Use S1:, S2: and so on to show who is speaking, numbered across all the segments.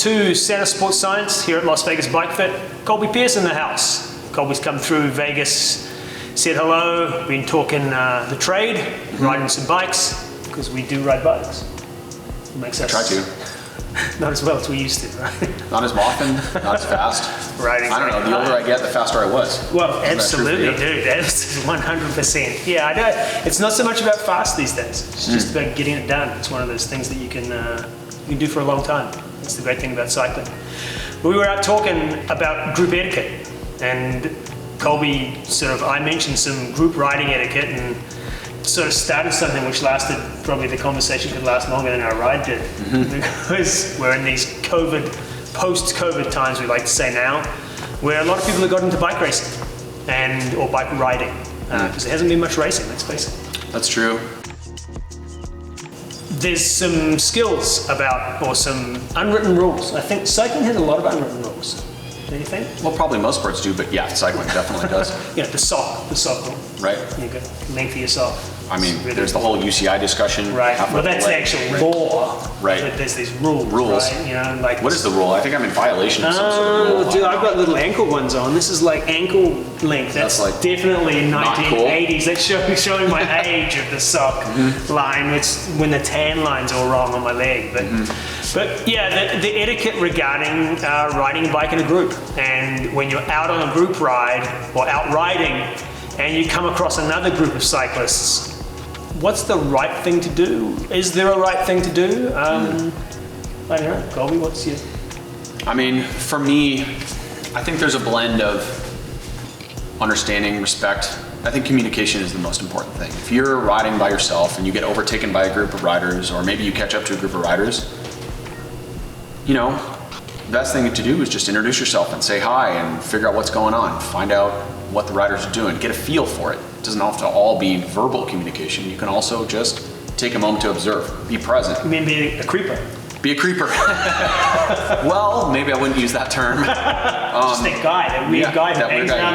S1: to Center Sports Science here at Las Vegas Bike Fit. Colby Pearce in the house. Colby's come through Vegas, said hello, been talking the trade, riding some bikes, because we do ride bikes. It makes us...
S2: I try to.
S1: Not as well as we used to, right?
S2: Not as often, not as fast.
S1: Riding.
S2: I don't know, the older I get, the faster I was.
S1: Well, absolutely, dude. That's 100%. Yeah, I know. It's not so much about fast these days. It's just about getting it done. It's one of those things that you can do for a long time. That's the great thing about cycling. We were out talking about group etiquette, and Colby I mentioned some group riding etiquette, and sort of started something which lasted, probably the conversation could last longer than our ride did, because we're in these post-COVID times, we like to say now, where a lot of people have got into bike racing or bike riding, because there hasn't been much racing, let's face it.
S2: That's true.
S1: There's some skills or some unwritten rules. I think cycling has a lot of unwritten rules. Do you think?
S2: Well, probably most sports do, but yeah, cycling definitely does.
S1: Yeah, the sock rule.
S2: Right.
S1: You got length of your sock.
S2: I mean, really there's the whole UCI discussion.
S1: Right. Well, that's the actual law.
S2: Right.
S1: But there's these rules. Right? You know, like
S2: what is the rule? I think I'm in violation of some sort of rule.
S1: Dude, I've got little ankle ones on. This is like ankle length. That's like definitely 1980s. That's showing my age of the sock line. It's when the tan line's all wrong on my leg. But yeah, the etiquette regarding riding a bike in a group, and when you're out on a group ride or out riding, and you come across another group of cyclists. What's the right thing to do? Is there a right thing to do? I don't know. Colby, what's your...
S2: I mean, for me, I think there's a blend of understanding, respect. I think communication is the most important thing. If you're riding by yourself and you get overtaken by a group of riders, or maybe you catch up to a group of riders, you know, the best thing to do is just introduce yourself and say hi and figure out what's going on. Find out what the riders are doing. Get a feel for it. It doesn't have to all be verbal communication. You can also just take a moment to observe. Be present.
S1: You mean be a creeper?
S2: Be a creeper. Well, maybe I wouldn't use that term.
S1: Just that guy, that weird guy that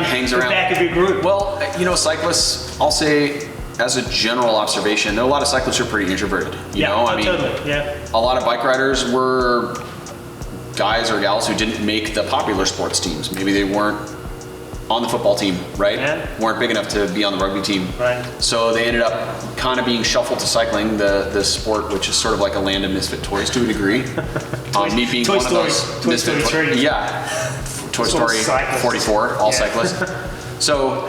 S1: hangs around the back of your group.
S2: Well, you know, cyclists, I'll say, as a general observation, there are a lot of cyclists who are pretty introverted. You know, I mean,
S1: totally. Yeah.
S2: A lot of bike riders were guys or gals who didn't make the popular sports teams. Maybe they weren't on the football team, right? Yeah. Weren't big enough to be on the rugby team.
S1: Right.
S2: So they ended up kind of being shuffled to cycling, the sport, which is sort of like a land of misfit toys to a degree. Me being
S1: Toy
S2: one
S1: Story,
S2: of those
S1: Toy
S2: misfit
S1: Story 3.
S2: Yeah. Toy Story 44, all cyclists. So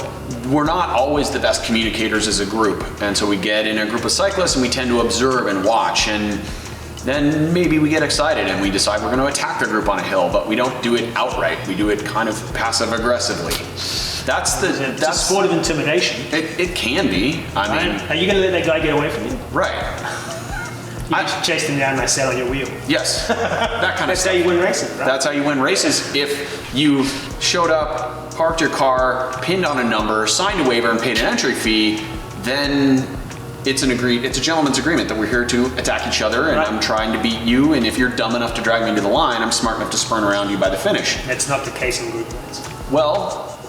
S2: we're not always the best communicators as a group. And so we get in a group of cyclists and we tend to observe and watch, and then maybe we get excited and we decide we're going to attack the group on a hill, but we don't do it outright. We do it kind of passive aggressively. That's
S1: a sport of intimidation.
S2: It can be. I mean,
S1: are you going to let that guy get away from you?
S2: Right.
S1: You just chase him down and I sat on your wheel.
S2: Yes. That kind of stuff.
S1: That's how you win races, right?
S2: That's how you win races. If you showed up, parked your car, pinned on a number, signed a waiver, and paid an entry fee, then it's a gentleman's agreement that we're here to attack each other, and I'm trying to beat you, and if you're dumb enough to drag me to the line, I'm smart enough to sprint around you by the finish.
S1: That's not the case in group rides.
S2: Well,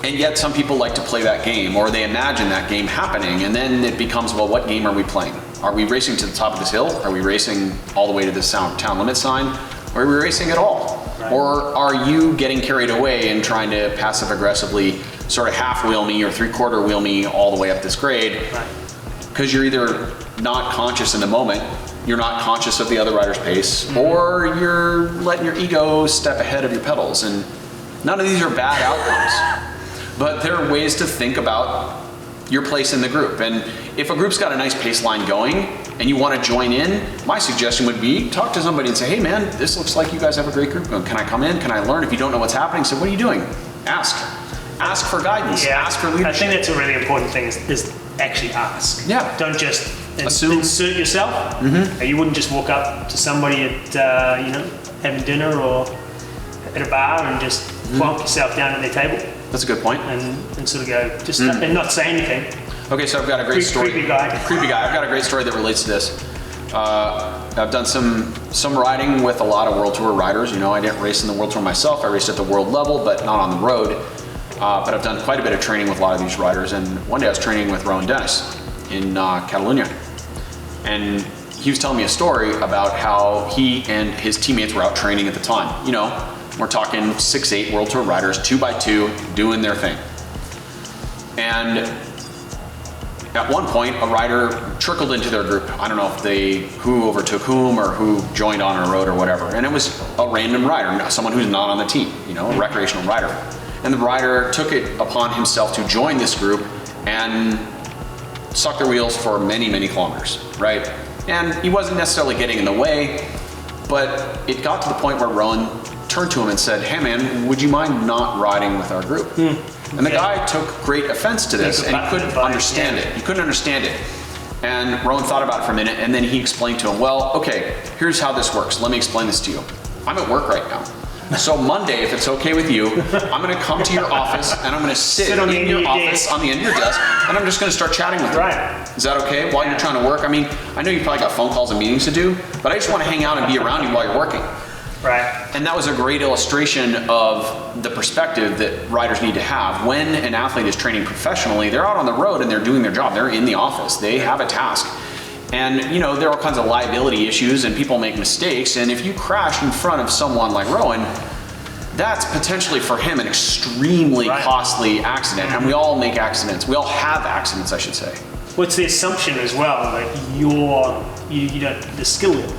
S2: and yet some people like to play that game, or they imagine that game happening, and then it becomes, well, what game are we playing? Are we racing to the top of this hill? Are we racing all the way to the town limit sign? Or are we racing at all? Right. Or are you getting carried away and trying to passive aggressively sort of half wheel me or 3/4 wheel me all the way up this grade? Right. Because you're either not conscious in the moment, you're not conscious of the other rider's pace, or you're letting your ego step ahead of your pedals. And none of these are bad outcomes, but there are ways to think about your place in the group. And if a group's got a nice pace line going and you want to join in, my suggestion would be talk to somebody and say, hey man, this looks like you guys have a great group. Can I come in? Can I learn? If you don't know what's happening, say, what are you doing? Ask for guidance.
S1: Yeah,
S2: ask for leadership.
S1: I think that's a really important thing is actually ask.
S2: Yeah.
S1: Don't just
S2: assume.
S1: Insert yourself. You wouldn't just walk up to somebody at having dinner or at a bar and just plonk yourself down at their table.
S2: That's a good point.
S1: And sort of go just and not say anything.
S2: Okay, so I've got a great story.
S1: Creepy guy.
S2: Creepy guy. I've got a great story that relates to this. I've done some riding with a lot of World Tour riders. You know, I didn't race in the World Tour myself. I raced at the world level, but not on the road. But I've done quite a bit of training with a lot of these riders. And one day I was training with Rowan Dennis in Catalonia. And he was telling me a story about how he and his teammates were out training at the time. You know, we're talking 6'8" World Tour riders, 2x2, doing their thing. And at one point, a rider trickled into their group. I don't know if who overtook whom or who joined on a road or whatever. And it was a random rider, someone who's not on the team, you know, a recreational rider. And the rider took it upon himself to join this group and suck their wheels for many, many kilometers, right? And he wasn't necessarily getting in the way, but it got to the point where Rowan turned to him and said, "Hey man, would you mind not riding with our group?" And the guy took great offense to this, and he couldn't understand it. He couldn't understand it. And Rowan thought about it for a minute, and then he explained to him, "Well, okay, here's how this works. Let me explain this to you. I'm at work right now. So Monday, if it's okay with you, I'm gonna come to your office and I'm gonna sit
S1: on
S2: in your office on the end of your desk, and I'm just gonna start chatting with you.
S1: Right.
S2: Is that okay? While you're trying to work? I mean, I know you probably got phone calls and meetings to do, but I just wanna hang out and be around you while you're working."
S1: Right.
S2: And that was a great illustration of the perspective that riders need to have. When an athlete is training professionally, they're out on the road and they're doing their job. They're in the office. They have a task. And you know, there are all kinds of liability issues and people make mistakes. And if you crash in front of someone like Rowan, that's potentially for him an extremely costly accident. And we all make accidents. We all have accidents, I should say.
S1: What's the assumption as well that you don't the skill level?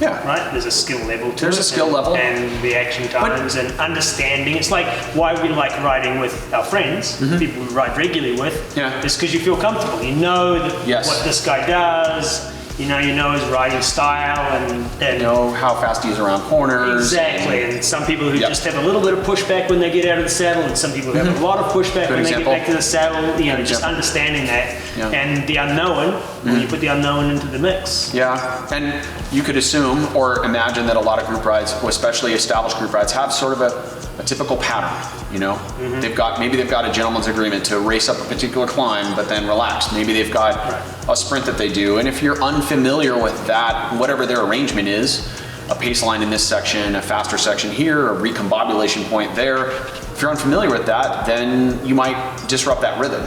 S2: Yeah.
S1: Right? There's a skill level to it.
S2: There's a skill level.
S1: And reaction times and understanding. It's like why we like riding with our friends, people we ride regularly with.
S2: Yeah.
S1: It's because you feel comfortable. You know what this guy does. You know his riding style and
S2: you know how fast he is around corners.
S1: Exactly. And some people who just have a little bit of pushback when they get out of the saddle, and some people who have a lot of pushback when they get back to the saddle. You know, just understanding that and the unknown when you put the unknown into the mix.
S2: Yeah, and you could assume or imagine that a lot of group rides, especially established group rides, have sort of a typical pattern. You know, maybe they've got a gentleman's agreement to race up a particular climb, but then relax. Maybe they've got a sprint that they do, and if you're unfamiliar with that, whatever their arrangement is, a pace line in this section, a faster section here, a recombobulation point there. If you're unfamiliar with that, then you might disrupt that rhythm.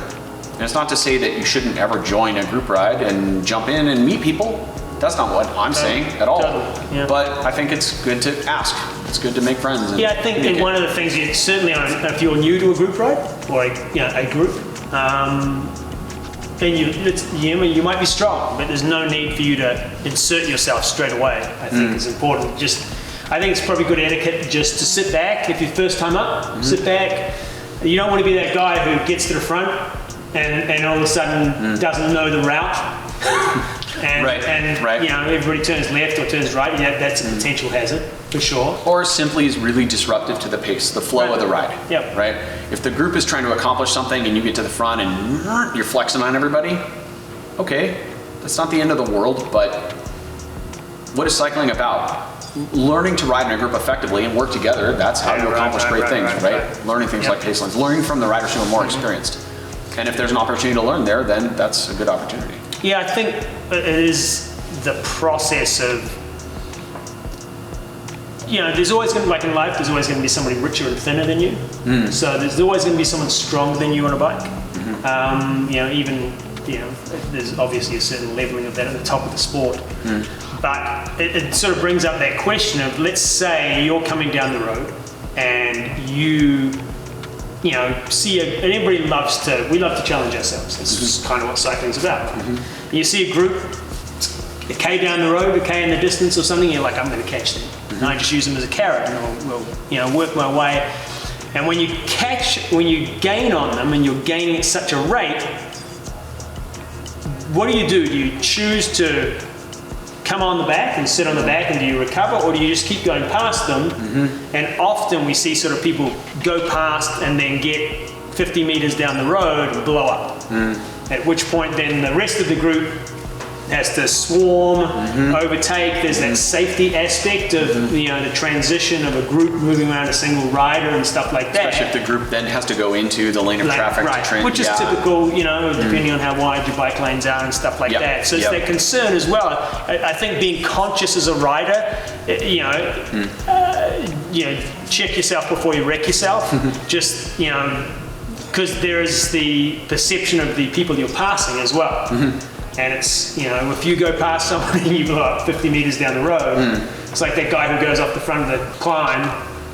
S2: And it's not to say that you shouldn't ever join a group ride and jump in and meet people. That's not what I'm saying at all.
S1: Totally, yeah.
S2: But I think it's good to ask. It's good to make friends. And
S1: I think that one of the things you certainly, if you're new to a group ride or a group, then you might be strong, but there's no need for you to insert yourself straight away. I think is important. I think it's probably good etiquette just to sit back if you're first time up. Sit back. You don't want to be that guy who gets to the front and all of a sudden doesn't know the route. And you know, everybody turns left or turns right. Yeah, that's a potential hazard for sure. Or
S2: simply is really disruptive to the pace, the flow of the ride.
S1: Yep.
S2: Right. If the group is trying to accomplish something and you get to the front and you're flexing on everybody, okay, that's not the end of the world. But what is cycling about? Learning to ride in a group effectively and work together. That's how you accomplish great things, right? Learning things like pace lines, learning from the riders who are more experienced. And if there's an opportunity to learn there, then that's a good opportunity.
S1: Yeah, I think it is the process of, you know, there's always going to, like in life, there's always going to be somebody richer and thinner than you. So there's always going to be someone stronger than you on a bike. You know, even, you know, there's obviously a certain leveling of that at the top of the sport. But it sort of brings up that question of, let's say you're coming down the road and you know, and everybody we love to challenge ourselves. This is kind of what cycling's about. You see a group, a K down the road, a K in the distance or something, you're like, I'm going to catch them. And I just use them as a carrot and I'll work my way. And when you gain on them and you're gaining at such a rate, what do? Do you choose to come on the back and sit on the back, and do you recover, or do you just keep going past them? And often we see sort of people go past and then get 50 meters down the road and blow up. At which point then the rest of the group has to swarm, overtake. There's that safety aspect of the transition of a group moving around a single rider and stuff like that.
S2: Especially if the group then has to go into the lane of traffic to train.
S1: Which is typical, depending on how wide your bike lanes are and stuff like that. So it's that concern as well. I think being conscious as a rider, check yourself before you wreck yourself. Just, because there is the perception of the people you're passing as well. And it's, if you go past someone and you blow up 50 meters down the road, it's like that guy who goes off the front of the climb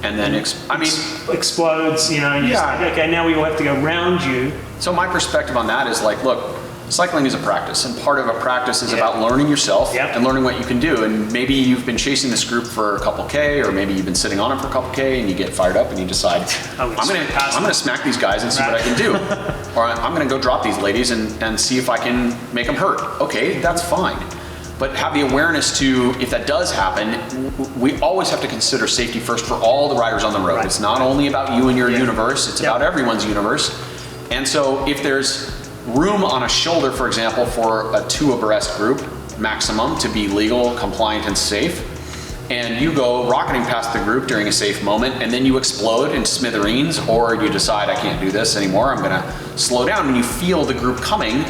S2: and then
S1: explodes, okay, now we all have to go around you.
S2: So my perspective on that is like, look, cycling is a practice, and part of a practice is about learning yourself and learning what you can do. And maybe you've been chasing this group for a couple K, or maybe you've been sitting on it for a couple K, and you get fired up and you decide, I'm gonna smack these guys and see what I can do. Or I'm gonna go drop these ladies and see if I can make them hurt. Okay, that's fine. But have the awareness to, if that does happen, we always have to consider safety first for all the riders on the road. It's not only about you and your universe, it's about everyone's universe. And so if there's room on a shoulder, for example, for a 2 abreast group maximum to be legal, compliant, and safe, and you go rocketing past the group during a safe moment, and then you explode in smithereens, or you decide, I can't do this anymore, I'm gonna slow down, and you feel the group coming,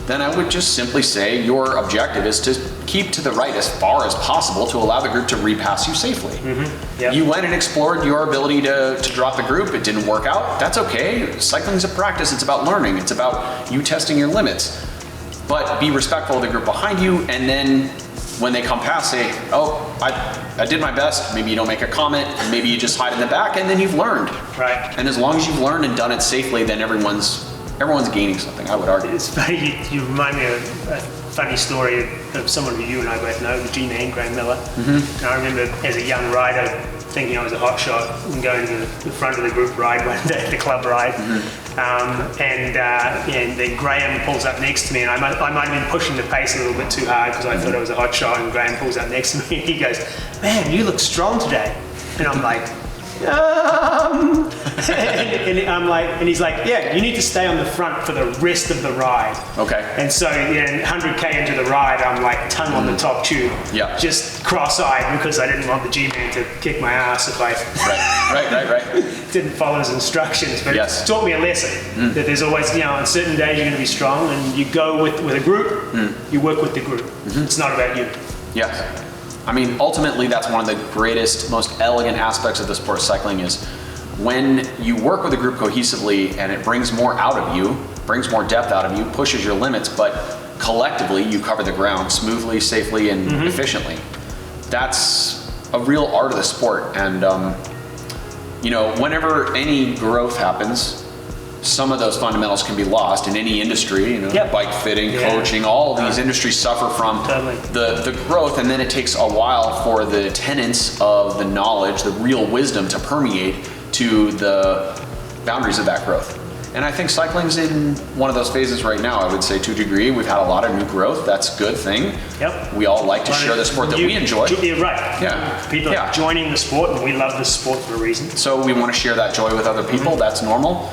S2: then I would just simply say your objective is to keep to the right as far as possible to allow the group to repass you safely. You went and explored your ability to drop the group, it didn't work out, that's okay. Cycling's a practice, it's about learning, it's about you testing your limits. But be respectful of the group behind you, and then when they come past, say, oh, I did my best. Maybe you don't make a comment, maybe you just hide in the back, and then you've learned.
S1: Right.
S2: And as long as you've learned and done it safely, then everyone's gaining something, I would argue.
S1: It's funny, you remind me of a funny story of someone who you and I both know, the G-Man, Graham Miller. And I remember as a young rider thinking I was a hot shot and going to the front of the group ride one day, the club ride. And then Graham pulls up next to me, and I might have been pushing the pace a little bit too hard because I thought I was a hot shot, and Graham pulls up next to me and he goes, man, you look strong today. And I'm like, and I'm like, and he's like, yeah, you need to stay on the front for the rest of the ride. Okay. And so, 100K into the ride, I'm like tongue on the top tube. Yeah. Just cross-eyed because I didn't want the G-Man to kick my ass if I right. didn't follow his instructions. But it taught me a lesson that there's always, on certain days you're going to be strong, and you go with a group, you work with the group. It's not about you.
S2: Yeah. I mean, ultimately, that's one of the greatest, most elegant aspects of the sport of cycling is when you work with a group cohesively and it brings more out of you, brings more depth out of you, pushes your limits, but collectively you cover the ground smoothly, safely, and efficiently. That's a real art of the sport. And, whenever any growth happens, some of those fundamentals can be lost in any industry, bike fitting, coaching, all of these industries suffer from the growth, and then it takes a while for the tenets of the knowledge, the real wisdom to permeate to the boundaries of that growth. And I think cycling's in one of those phases right now, I would say, to a degree. We've had a lot of new growth, that's a good thing. We all like to share the sport that we enjoy.
S1: You're right. Yeah. People are joining the sport, and we love the sport for a reason.
S2: So we want to share that joy with other people, that's normal.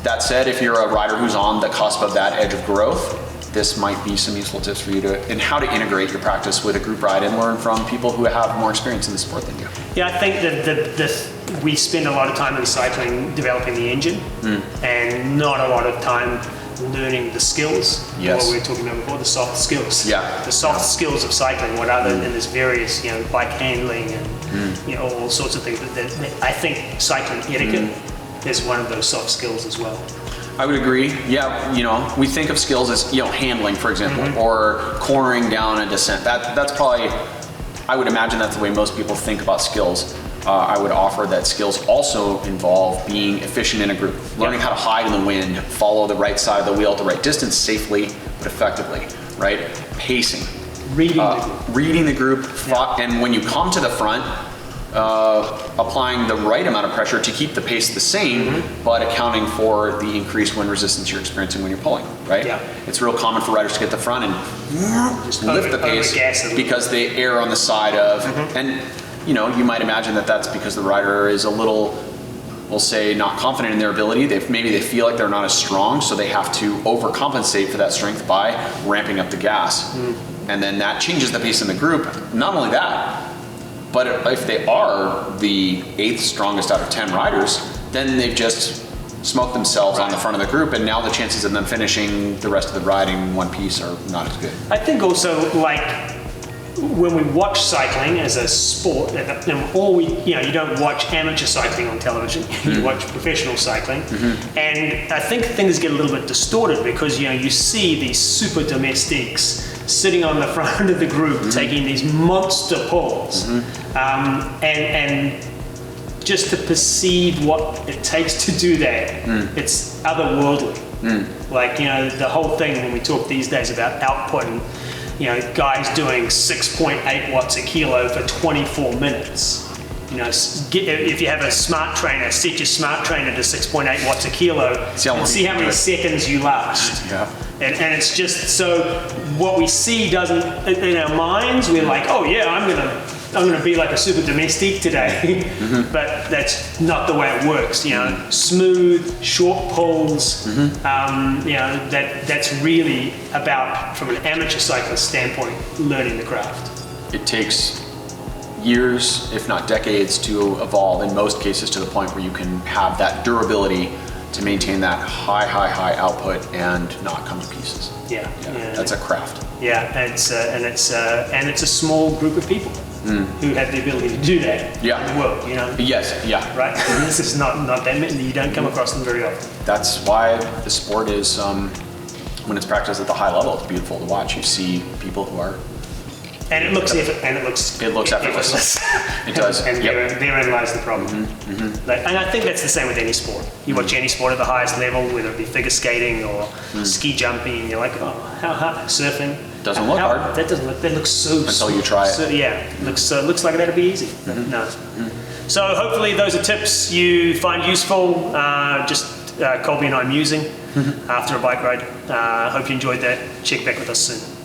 S2: That said, if you're a rider who's on the cusp of that edge of growth, this might be some useful tips for you in how to integrate your practice with a group ride and learn from people who have more experience in the sport than you.
S1: Yeah, I think that we spend a lot of time in cycling developing the engine and not a lot of time learning the skills. What we were talking about before, the soft skills. The soft skills of cycling, what are and there's various, bike handling and all sorts of things. But I think cycling etiquette is one of those soft skills as well.
S2: I would agree. Yeah, we think of skills as handling, for example, or cornering down a descent. That's probably, I would imagine that's the way most people think about skills. I would offer that skills also involve being efficient in a group, learning how to hide in the wind, follow the right side of the wheel at the right distance safely but effectively, right? Pacing, reading the group, and when you come to the front, applying the right amount of pressure to keep the pace the same, but accounting for the increased wind resistance you're experiencing when you're pulling, right? It's real common for riders to get the front and just lift the pace because they err on the side of, and you might imagine that that's because the rider is a little, we'll say, not confident in their ability. Maybe they feel like they're not as strong, so they have to overcompensate for that strength by ramping up the gas. And then that changes the pace in the group. Not only that, but if they are the 8th strongest out of 10 riders, then they've just smoked themselves on the front of the group, and now the chances of them finishing the rest of the ride in one piece are not as good.
S1: I think also, when we watch cycling as a sport, and all we, you don't watch amateur cycling on television, you watch professional cycling, and I think things get a little bit distorted because, you see these super domestiques sitting on the front of the group taking these monster pulls, and just to perceive what it takes to do that, it's otherworldly. Like, the whole thing when we talk these days about output and, guys doing 6.8 watts a kilo for 24 minutes. If you have a smart trainer, set your smart trainer to 6.8 watts a kilo and see how many seconds you last.
S2: Yeah.
S1: And it's just, so what we see doesn't, in our minds, we're like, oh yeah, I'm gonna be like a super domestique today. But that's not the way it works. Smooth, short pulls. That's really about, from an amateur cyclist standpoint, learning the craft.
S2: It takes years, if not decades, to evolve in most cases to the point where you can have that durability to maintain that high output and not come to pieces.
S1: Yeah.
S2: That's a craft.
S1: Yeah, and it's a small group of people who have the ability to do that in the world.
S2: Yes. Yeah.
S1: Right. This is not that many. You don't come across them very often.
S2: That's why the sport is, when it's practiced at the high level, it's beautiful to watch. You see people who are.
S1: And it looks effortless.
S2: It does.
S1: And therein lies the problem. And I think that's the same with any sport. You watch any sport at the highest level, whether it be figure skating or ski jumping, and you're like, oh, how hard? Surfing.
S2: Doesn't look hard.
S1: That looks so.
S2: Until you try it.
S1: So, looks like that'd be easy. No. So hopefully those are tips you find useful. Colby and I musing after a bike ride. Hope you enjoyed that. Check back with us soon.